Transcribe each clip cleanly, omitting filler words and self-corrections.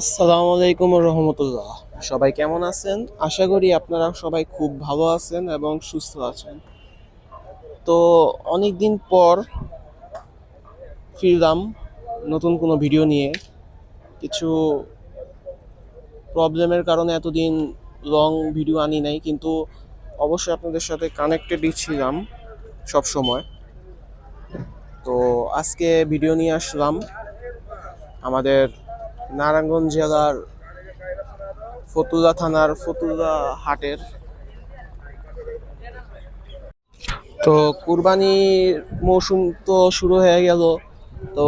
আসসালামু আলাইকুম রহমতুল্লাহ। সবাই কেমন আছেন? আশা করি আপনারা সবাই খুব ভালো আছেন এবং সুস্থ আছেন। তো অনেক দিন পর ফিরলাম নতুন কোনো ভিডিও নিয়ে। কিছু প্রবলেমের কারণে এতদিন লং ভিডিও আনি নাই, কিন্তু অবশ্যই আপনাদের সাথে কানেক্টেডই ছিলাম সব সময়। তো আজকে ভিডিও নিয়ে আসলাম আমাদের নারায়ণগঞ্জ জেলার ফতুল্লা থানার ফতুল্লা হাটের। তো কুরবানির মৌসুম তো শুরু হয়ে গেল। তো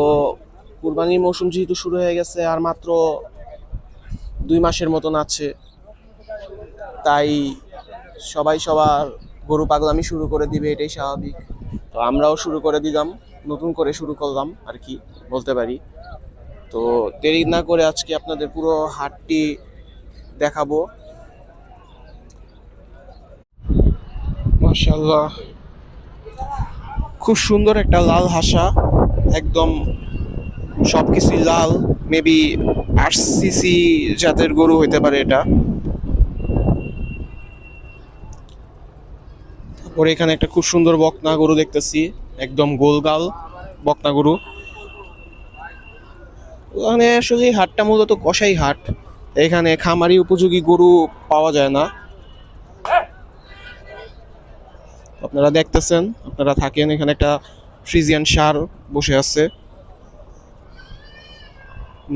কুরবানির মৌসুম যেহেতু শুরু হয়ে গেছে, আর মাত্র 2 মাসের মতন আছে, তাই সবাই সবার গরু পাগলামি শুরু করে দিবে, এটাই স্বাভাবিক। তো আমরাও শুরু করে দিলাম, নতুন করে শুরু করলাম আর কি বলতে পারি। তো দেরি না করে আজকে আপনাদের পুরো হাটটি দেখাবো। মাশাআল্লাহ, খুব সুন্দর একটা লাল হাসা, একদম সবকিছুই লাল। মেবি আরসিসি জাতের গরু হইতে পারে এটা। তারপরে এখানে একটা খুব সুন্দর বকনা গরু দেখতেছি, একদম গোলগাল বকনা গরু। ওখানে আসলে হাটটা মূলত কসাই হাট, এখানে খামারি উপযোগী গরু পাওয়া যায় না। আপনারা দেখতেছেন, আপনারা থাকেন এখানে একটা ফ্রিজিয়ান ষাঁড় বসে আছে,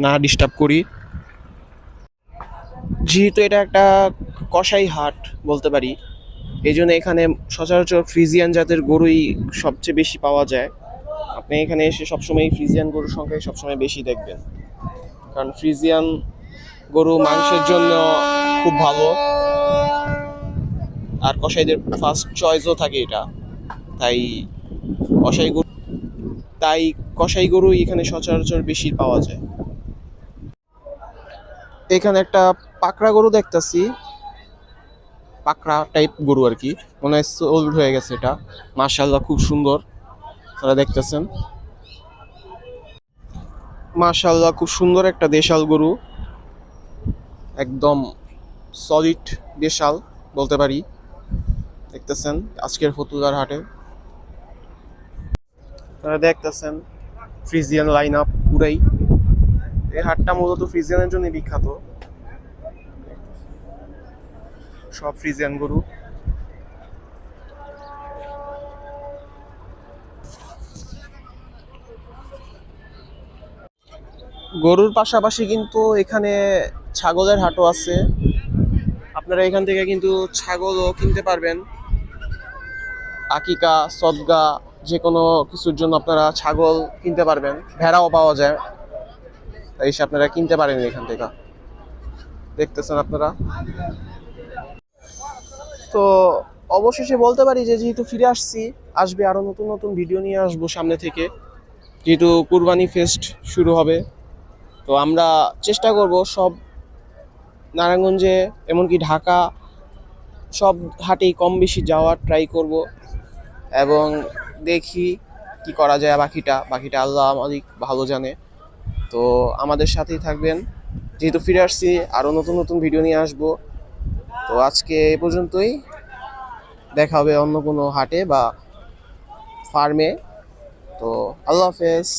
না ডিস্টার্ব করি। যেহেতু এটা একটা কসাই হাট বলতে পারি, এই জন্য এখানে সচরাচর ফ্রিজিয়ান জাতের গরুই সবচেয়ে বেশি পাওয়া যায়। আপনি এখানে এসে সবসময় ফ্রিজিয়ান গরুর সংখ্যাই সবসময় বেশি দেখবেন, কারণ ফ্রিজিয়ান গরু মাংসের জন্য খুব ভালো, আর কসাইদের ফার্স্ট চয়েসও থাকে এটা। তাই কসাই গরু তাই কসাই গরু এখানে সচরাচর বেশি পাওয়া যায়। এখানে একটা পাকড়া গরু দেখতাছি, পাকড়া টাইপ গরু আর কি, মনে হয় ওল্ড হয়ে গেছে এটা। মাশাআল্লাহ, খুব সুন্দর, আপনারা দেখতেছেন। মাশাআল্লাহ, খুব সুন্দর একটা দেশাল গরু, একদম সলিড দেশাল বলতে পারি। দেখতেছেন আজকের ফতুল্লার হাটে, আপনারা দেখতেছেন ফ্রিজিয়ান লাইন আপ পুরাই। এই হাটটা মূলত ফ্রিজিয়ানের জন্য বিখ্যাত, সব ফ্রিজিয়ান গরু। গরুর পাশাপাশি কিন্তু এখানে ছাগলের হাটও আছে। আপনারা এখান থেকে কিন্তু ছাগলও কিনতে পারবেন। আকিকা, সদগা, যে কোনো কিছুর জন্য আপনারা ছাগল কিনতে পারবেন। ভেড়াও পাওয়া যায়, তাই এসে আপনারা কিনতে পারেন এখান থেকে। দেখতেছেন আপনারা। তো অবশেষে বলতে পারি যে যেহেতু ফিরে আসছি, আসবে আরো নতুন নতুন ভিডিও নিয়ে আসবো সামনে থেকে, যেহেতু কুরবানি ফেস্ট শুরু হবে। তো আমরা চেষ্টা করব সব নারায়ণগঞ্জে, এমনকি ঢাকা, সব হাটেই কম বেশি যাওয়ার ট্রাই করব, এবং দেখি কি করা যায়। বাকিটা আল্লাহ মালিক ভালো জানে। তো আমাদের সাথেই থাকবেন, যেহেতু ফিরে আসছি আরও নতুন নতুন ভিডিও নিয়ে আসবো। তো আজকে এ পর্যন্তই, দেখা হবে অন্য কোনো হাটে বা ফার্মে। তো আল্লাহ হাফেজ।